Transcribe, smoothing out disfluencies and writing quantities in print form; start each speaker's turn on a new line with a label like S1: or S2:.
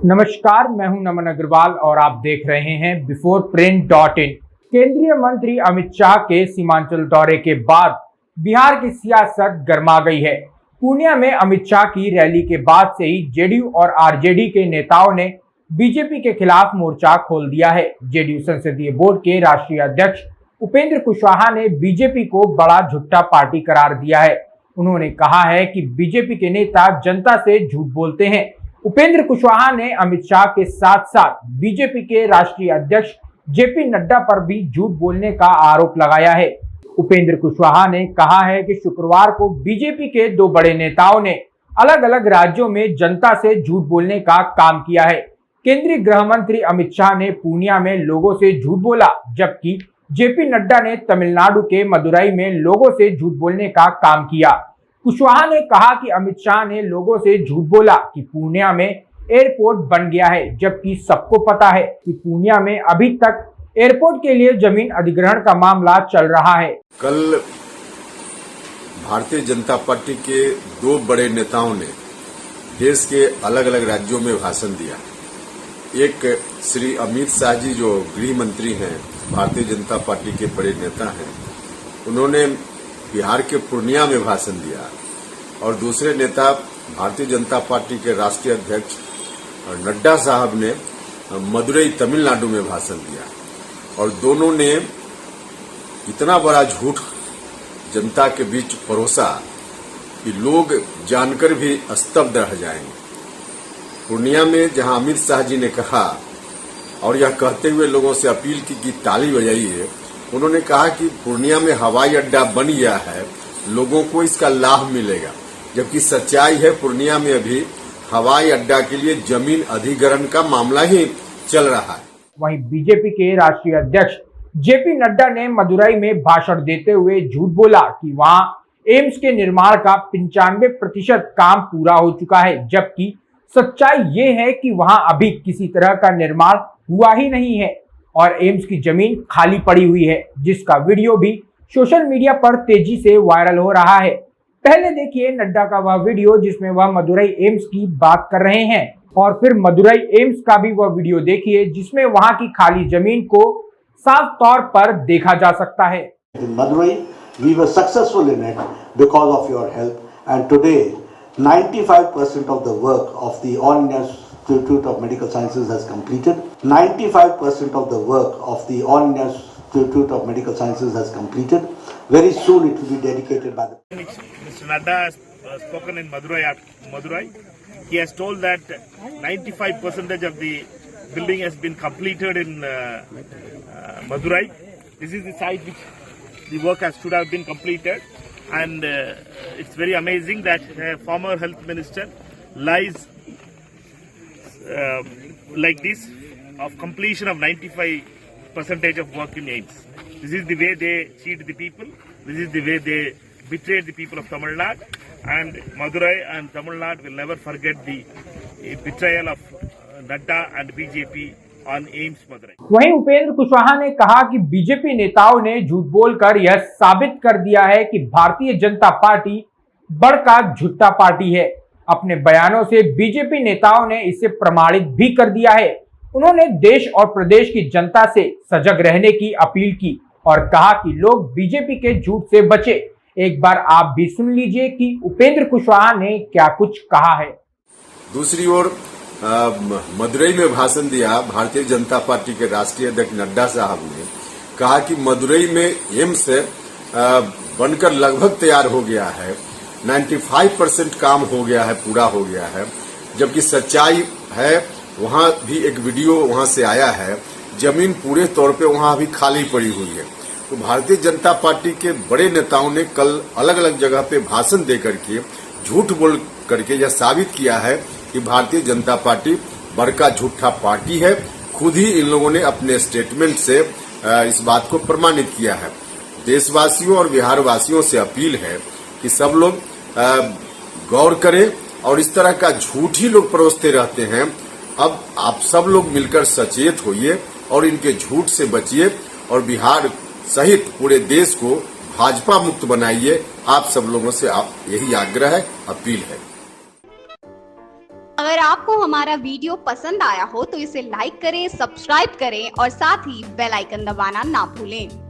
S1: नमस्कार, मैं हूं नमन अग्रवाल और आप देख रहे हैं biforeprint.in। केंद्रीय मंत्री अमित शाह के सीमांचल दौरे के बाद बिहार की सियासत गर्मा गई है। पूर्णिया में अमित शाह की रैली के बाद से ही जेडीयू और आरजेडी के नेताओं ने बीजेपी के खिलाफ मोर्चा खोल दिया है। जेडीयू संसदीय बोर्ड के राष्ट्रीय अध्यक्ष उपेंद्र कुशवाहा ने बीजेपी को बड़ा झूठा पार्टी करार दिया है। उन्होंने कहा है कि बीजेपी के नेता जनता से झूठ बोलते हैं। उपेंद्र कुशवाहा ने अमित शाह के साथ साथ बीजेपी के राष्ट्रीय अध्यक्ष जेपी नड्डा पर भी झूठ बोलने का आरोप लगाया है। उपेंद्र कुशवाहा ने कहा है कि शुक्रवार को बीजेपी के दो बड़े नेताओं ने अलग अलग राज्यों में जनता से झूठ बोलने का काम किया है। केंद्रीय गृह मंत्री अमित शाह ने पूर्णिया में लोगों से झूठ बोला, जबकि जेपी नड्डा ने तमिलनाडु के मदुरई में लोगों से झूठ बोलने का काम किया। कुशवाहा ने कहा कि अमित शाह ने लोगों से झूठ बोला कि पूर्णिया में एयरपोर्ट बन गया है, जबकि सबको पता है कि पूर्णिया में अभी तक एयरपोर्ट के लिए जमीन अधिग्रहण का मामला चल रहा है।
S2: कल भारतीय जनता पार्टी के दो बड़े नेताओं ने देश के अलग अलग राज्यों में भाषण दिया। एक श्री अमित शाह जी जो गृह मंत्री हैं, भारतीय जनता पार्टी के बड़े नेता हैं, उन्होंने बिहार के पूर्णिया में भाषण दिया और दूसरे नेता भारतीय जनता पार्टी के राष्ट्रीय अध्यक्ष नड्डा साहब ने मदुरई तमिलनाडु में भाषण दिया और दोनों ने इतना बड़ा झूठ जनता के बीच परोसा कि लोग जानकर भी स्तब्ध रह जाएंगे। पूर्णिया में जहां अमित शाह जी ने कहा और यह कहते हुए लोगों से अपील की कि ताली बजाइए, उन्होंने कहा कि पूर्णिया में हवाई अड्डा बन गया है, लोगों को इसका लाभ मिलेगा, जबकि सच्चाई है पूर्णिया में अभी हवाई अड्डा के लिए जमीन अधिग्रहण का मामला ही चल रहा है।
S1: वहीं बीजेपी के राष्ट्रीय अध्यक्ष जेपी नड्डा ने मदुरई में भाषण देते हुए झूठ बोला कि वहां एम्स के निर्माण का 95% काम पूरा हो चुका है, जबकि सच्चाई ये है कि वहां अभी किसी तरह का निर्माण हुआ ही नहीं है और एम्स की जमीन खाली पड़ी हुई है, जिसका वीडियो भी सोशल मीडिया पर तेजी से वायरल हो रहा है। पहले देखिए नड्डा का वह वीडियो जिसमें वह मदुरई एम्स की बात कर रहे हैं और फिर मदुरई एम्स का भी वह वीडियो देखिए जिसमें वहां की खाली जमीन को साफ तौर पर देखा जा सकता है।
S3: Madurai we were successful in it because of your help and today 95% of the work of the All India Institute of Medical Sciences has completed. 95% of the work of the All India Institute of Medical Sciences has completed. Very soon it will be dedicated by the...
S4: Mr. Nadda has spoken in Madurai. He has told that 95% of the building has been completed in Madurai. This is the site which the work should have been completed. And it's very amazing that former health minister lies like this of completion of 95% of work in AIIMS. This is the way they cheat the people. This is the way they betrayed the people of Tamil Nadu. And Madurai and Tamil Nadu will never forget the betrayal of Nadda and BJP on AIIMS Madurai.
S1: वहीं उपेंद्र कुशवाहा ने कहा कि BJP नेताओं ने झूठ बोलकर यह साबित कर दिया है कि भारतीय जनता पार्टी बड़का झूठा पार्टी है। अपने बयानों से बीजेपी नेताओं ने इसे प्रमाणित भी कर दिया है। उन्होंने देश और प्रदेश की जनता से सजग रहने की अपील की और कहा कि लोग बीजेपी के झूठ से बचे। एक बार आप भी सुन लीजिए कि उपेंद्र कुशवाहा ने क्या कुछ कहा है।
S2: दूसरी ओर मदुरई में भाषण दिया भारतीय जनता पार्टी के राष्ट्रीय अध्यक्ष नड्डा साहब ने कहा कि मदुरई में एम्स बनकर लगभग तैयार हो गया है, 95% काम हो गया है, पूरा हो गया है, जबकि सच्चाई है वहां भी एक वीडियो वहां से आया है, जमीन पूरे तौर पे वहां अभी खाली पड़ी हुई है। तो भारतीय जनता पार्टी के बड़े नेताओं ने कल अलग अलग जगह पे भाषण दे करके झूठ बोल करके यह साबित किया है कि भारतीय जनता पार्टी बड़का झूठा पार्टी है। खुद ही इन लोगों ने अपने स्टेटमेंट से इस बात को प्रमाणित किया है। देशवासियों और बिहार वासियों से अपील है कि सब लोग गौर करें और इस तरह का झूठ ही लोग परोसते रहते हैं। अब आप सब लोग मिलकर सचेत होइए और इनके झूठ से बचिए और बिहार सहित पूरे देश को भाजपा मुक्त बनाइए। आप सब लोगों से यही आग्रह है, अपील है।
S5: अगर आपको हमारा वीडियो पसंद आया हो तो इसे लाइक करें, सब्सक्राइब करें और साथ ही बेल आइकन दबाना ना भूलें।